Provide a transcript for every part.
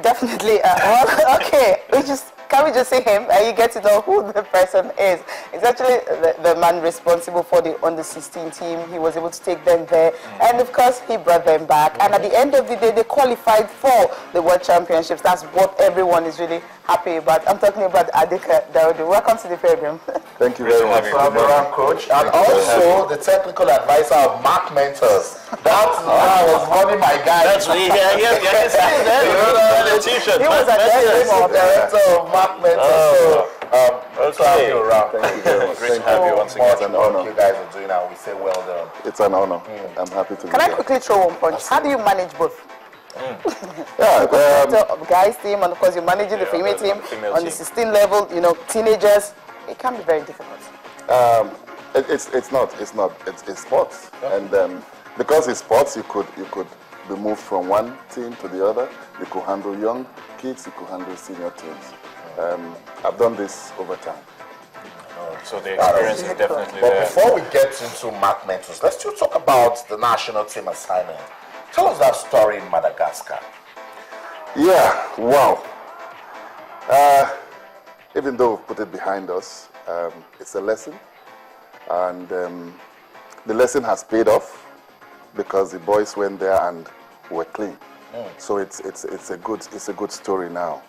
Definitely. Well, okay. Can we just say him? You get to know who the person is. It's actually the man responsible for the under-16 team. He was able to take them there, and of course, he brought them back. And at the end of the day, they qualified for the World Championships. That's what everyone is really happy about. I'm talking about Adika Dawodu. Welcome to the program. Thank you very much. Coach, and also the technical advisor of Mark Mentors. That's I was running my guy. That's me. T-shirt. He was a director of Mark Mentors. Okay. Thank you very much. Great to have you once again. It's an honor. You guys are doing now. We say well done. It's an honor. I'm happy to be here. Can I quickly throw one punch? How do you manage both? Guys team, and of course you're managing the female team on the 16 level. You know, teenagers. It can be very difficult. It's not. It's sports, and because it's sports, you could be moved from one team to the other. You could handle young kids. You could handle senior teams. I've done this over time. So the experience is definitely But there. before we get into Mark Mentors, let's still talk about the national team assignment. Tell us that story in Madagascar. Yeah. Wow. Even though we've put it behind us, it's a lesson, and the lesson has paid off because the boys went there and were clean. So it's a good story now.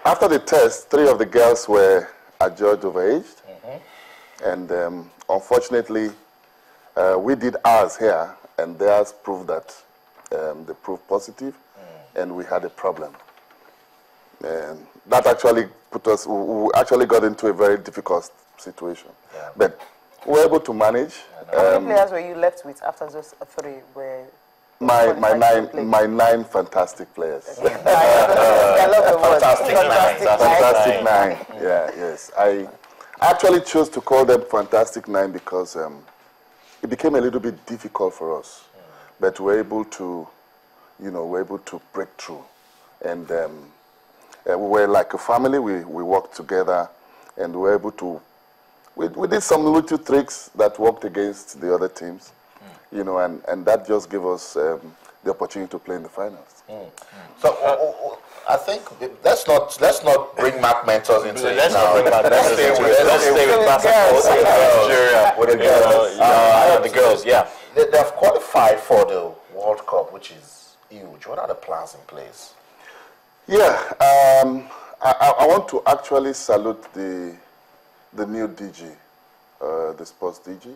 After the test, 3 of the girls were adjudged overaged, and unfortunately, we did ours here, and theirs proved that they proved positive, and we had a problem. And that actually we actually got into a very difficult situation. But we were able to manage. How many players were you left with after those 3 were? My 9 fantastic players. I love the word. Fantastic 9. Yeah, yes. I actually chose to call them Fantastic 9 because it became a little bit difficult for us, but we were able to, break through, and we were like a family. We worked together, and we were able to. We did some little tricks that worked against the other teams. And that just gave us the opportunity to play in the finals. So I think let's not bring Mark Mentors into it now. Let's stay with Nigeria, with the girls. Yeah, they've qualified for the World Cup, which is huge. What are the plans in place? Yeah, I want to actually salute the new DG. The sports DG,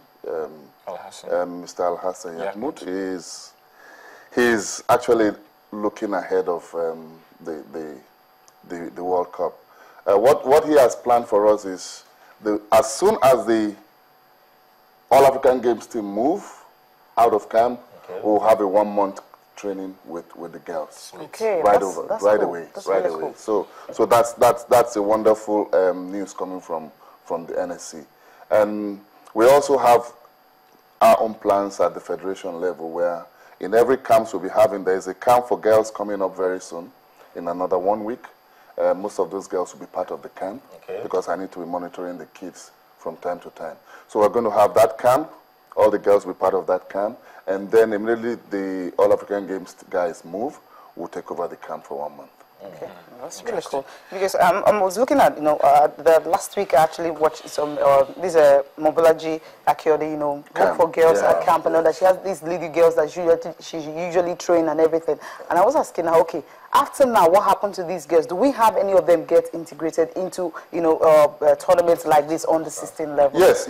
Mr. Al-Hassan Yahmoud, he's actually looking ahead of the World Cup. What he has planned for us is as soon as the All African Games team move out of camp, we'll have a 1-month training with the girls. Okay, right cool. away. Cool. So that's a wonderful news coming from the NSC. And we also have our own plans at the federation level where in every camp we'll be having, there's a camp for girls coming up very soon in another 1 week. Most of those girls will be part of the camp because I need to be monitoring the kids from time to time. So we're going to have that camp, all the girls will be part of that camp, and then immediately the All African Games guys move, we'll take over the camp for 1 month. Okay, that's really cool. Because I was looking at, the last week I actually watched some, this Mobolaji Akiode, camp for girls at camp, and all that. She has these little girls that she usually train and everything. And I was asking her, okay, after now, what happened to these girls? Do we have any of them get integrated into, tournaments like this on the 16 level? Yes.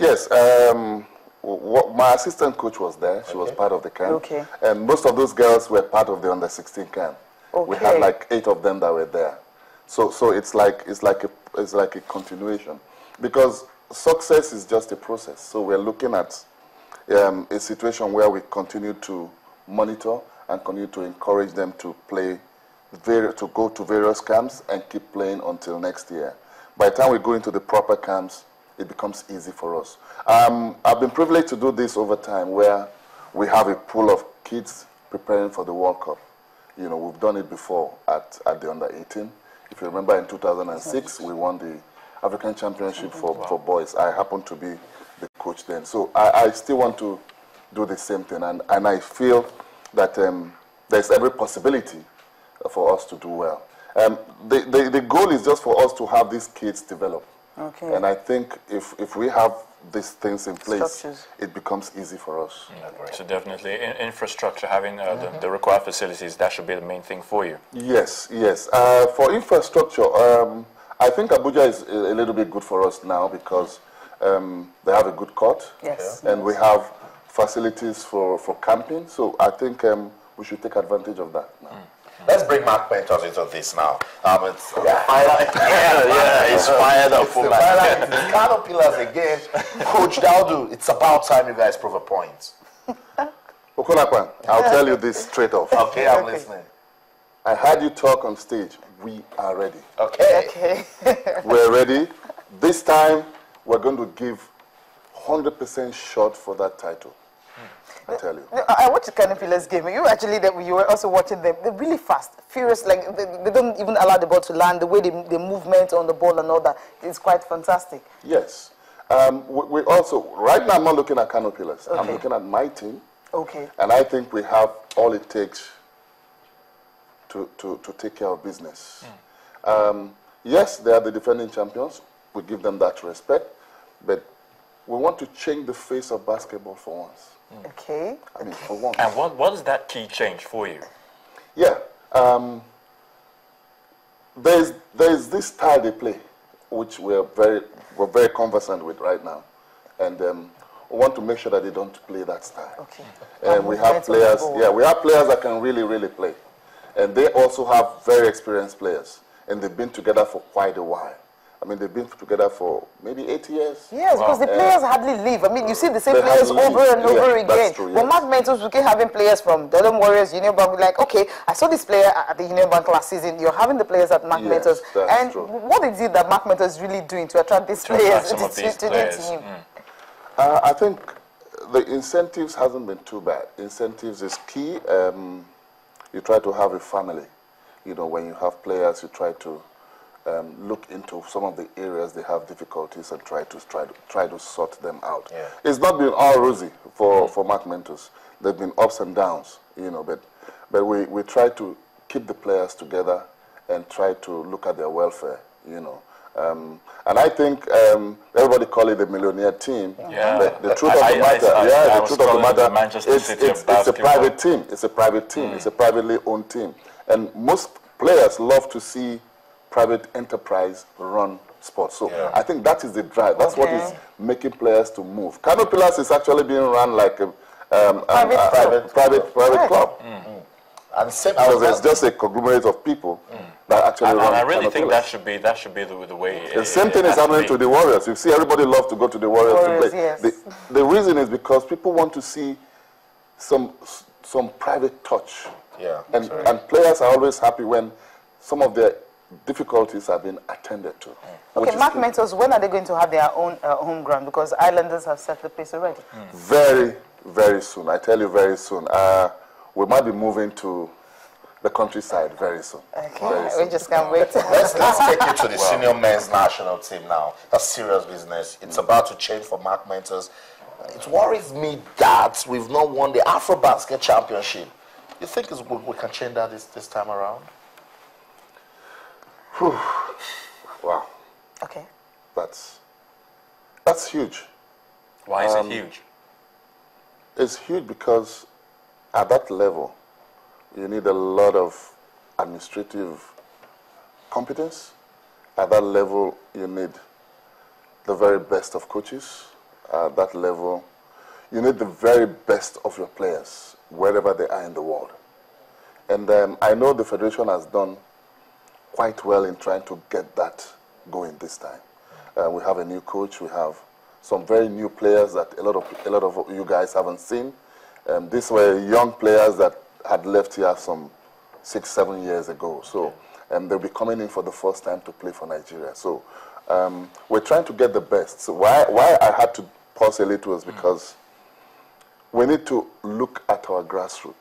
My assistant coach was there. She was part of the camp. Okay. And most of those girls were part of the under 16 camp. Okay. We had like 8 of them that were there. So it's like a continuation, because success is just a process. So we're looking at a situation where we continue to monitor and continue to encourage them to play, to go to various camps and keep playing until next year. By the time we go into the proper camps, it becomes easy for us. I've been privileged to do this over time, where we have a pool of kids preparing for the World Cup. We've done it before at the under 18. If you remember, in 2006, we won the African Championship for boys. I happened to be the coach then. So I still want to do the same thing. And I feel that there's every possibility for us to do well. The goal is just for us to have these kids develop. Okay. And I think if we have these things in place, Structures. it becomes easy for us. So definitely infrastructure, having the required facilities, that should be the main thing for you. Yes, yes. For infrastructure, I think Abuja is a little bit good for us now because they have a good court. Yes. And we have facilities for camping. So I think we should take advantage of that now. Let's bring Mark Mentors into this now. It's He's fired up for that. It's Caterpillars again. Coach Daudu, it's about time you guys prove a point. Okonakwan, I'll tell you this straight off. Okay, I'm listening. I heard you talk on stage. We are ready. Okay. Okay. We're ready. This time, we're going to give 100% shot for that title. I tell you. No, I watched the Caterpillars game. You actually, you were also watching them. They're really fast, furious. Like they don't even allow the ball to land. The way the movement on the ball and all that is quite fantastic. Yes. We also, right now I'm not looking at Caterpillars. Okay. I'm looking at my team. Okay. And I think we have all it takes to take care of business. Yes, they are the defending champions. We give them that respect. But we want to change the face of basketball for once. Okay. I mean, for once. And what is that key change for you? Yeah. There's this style they play, which we're very conversant with right now. And we want to make sure that they don't play that style. Okay. And we have players, we have players that can really, really play. And they also have very experienced players. And they've been together for quite a while. I mean, they've been together for maybe 8 years. Yes, because the players hardly leave. I mean, you see the same They players hardly over leave. and over Yeah, again. that's true, But yes. Mark Mentors, we keep having players from the Durham Warriors, Union Bank. We're like, okay, I saw this player at the Union Bank last season. You're having the players at Mark Yes, Mentors. that's And true. what is it that Mark Mentors is really doing to attract these To attract players some of these to players. the team? I think the incentives hasn't been too bad. Incentives is key. You try to have a family. You know, when you have players, you try to look into some of the areas they have difficulties and try to sort them out. Yeah. It's not been all rosy for Mark Mentors. There've been ups and downs, you know, but we try to keep the players together and try to look at their welfare, you know. And I think everybody call it the millionaire team. Yeah. But the truth of the matter, the truth of the matter, Manchester City of it's a basketball. private team. It's a private team. It's a privately owned team. And most players love to see private enterprise run sports. So I think that is the drive. That's what is making players to move. Caterpillars is actually being run like a private club. And same So there's just a conglomerate of people that actually run. And I really think Caterpillars. that should be the way. The same thing is happening to the Warriors. You see, everybody loves to go to the Warriors to play. Yes. The reason is because people want to see some private touch. Yeah. And players are always happy when some of their difficulties have been attended to. Okay, Mark Mentors, when are they going to have their own home ground? Because Islanders have set the pace already. Very, very soon. I tell you, very soon. We might be moving to the countryside very soon. Okay, Very we soon. just can't wait. Let's take you to the senior men's national team now. That's serious business. It's about to change for Mark Mentors. It worries me that we've not won the AfroBasket Championship. You think we can change that this time around? Wow, Okay. that's huge. Why is it huge? It's huge because at that level, you need a lot of administrative competence. At that level, you need the very best of coaches. At that level, you need the very best of your players, wherever they are in the world. And I know the Federation has done quite well in trying to get that going this time. We have a new coach. We have some very new players that a lot of you guys haven't seen. These were young players that had left here some 6-7 years ago. So they'll be coming in for the first time to play for Nigeria. So we're trying to get the best. So why I had to pause a little was because we need to look at our grassroots.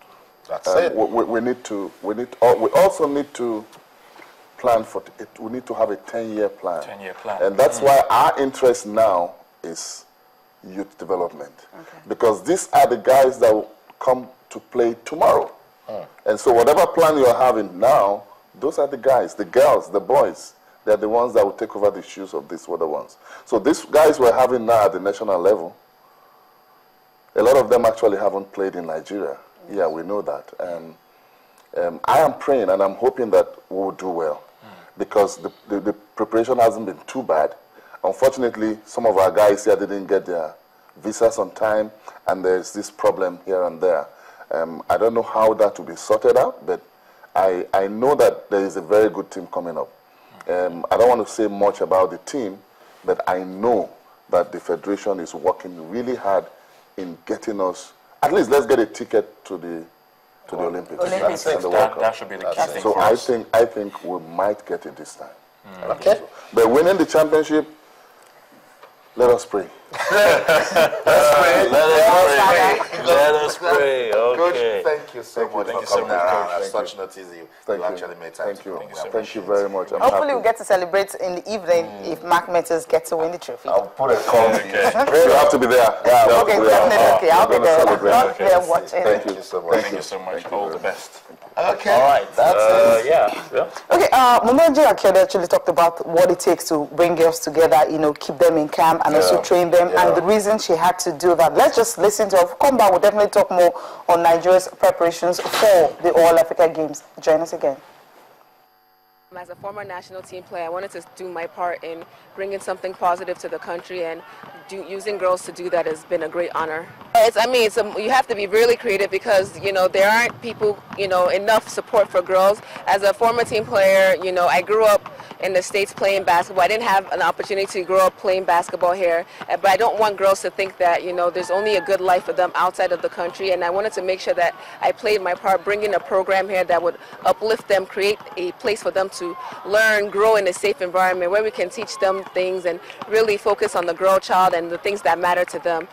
That's it. We also need to plan for it. We need to have a 10-year plan. 10-year plan. And that's why our interest now is youth development. Okay. Because these are the guys that will come to play tomorrow. And so whatever plan you're having now, those are the guys, the girls, the boys. They're the ones that will take over the shoes of these other ones. So these guys we're having now at the national level, a lot of them actually haven't played in Nigeria. Yeah, we know that. And I am praying and I'm hoping that we'll do well because the preparation hasn't been too bad. Unfortunately, some of our guys here didn't get their visas on time and there's this problem here and there. I don't know how that will be sorted out, but I know that there is a very good team coming up. I don't want to say much about the team, but I know that the Federation is working really hard in getting us, at least let's get a ticket to the Olympics. And the World Cup. That should be the key thing So for us. I think we might get it this time. Okay. But winning the championship, let us pray. Let us pray. Okay. Coach, thank you so much for coming around. At such notice you actually made time. Thank you very much. I'm Hopefully happy. we'll get to celebrate in the evening if Mark Meadows gets to win the trophy. I'll put a call to you. You have to be there. Yeah, Okay, definitely. Okay, I'll be there. Not there watching. Thank you so much. Thank you so much. All the best. Okay. All right. That's it. Yeah. Okay, Momolaji Akeode actually talked about what it takes to bring girls together, keep them in camp and also train them, and the reason she had to do that. Let's just listen to her. Come back, we'll definitely talk more on Nigeria's preparations for the All Africa Games. Join us again. As a former national team player, I wanted to do my part in bringing something positive to the country, and using girls to do that has been a great honor. You have to be really creative because, there aren't people, enough support for girls. As a former team player, I grew up in the States playing basketball. I didn't have an opportunity to grow up playing basketball here, but I don't want girls to think that, there's only a good life for them outside of the country, and I wanted to make sure that I played my part, bringing a program here that would uplift them, create a place for them to learn, grow in a safe environment where we can teach them things and really focus on the girl child and the things that matter to them.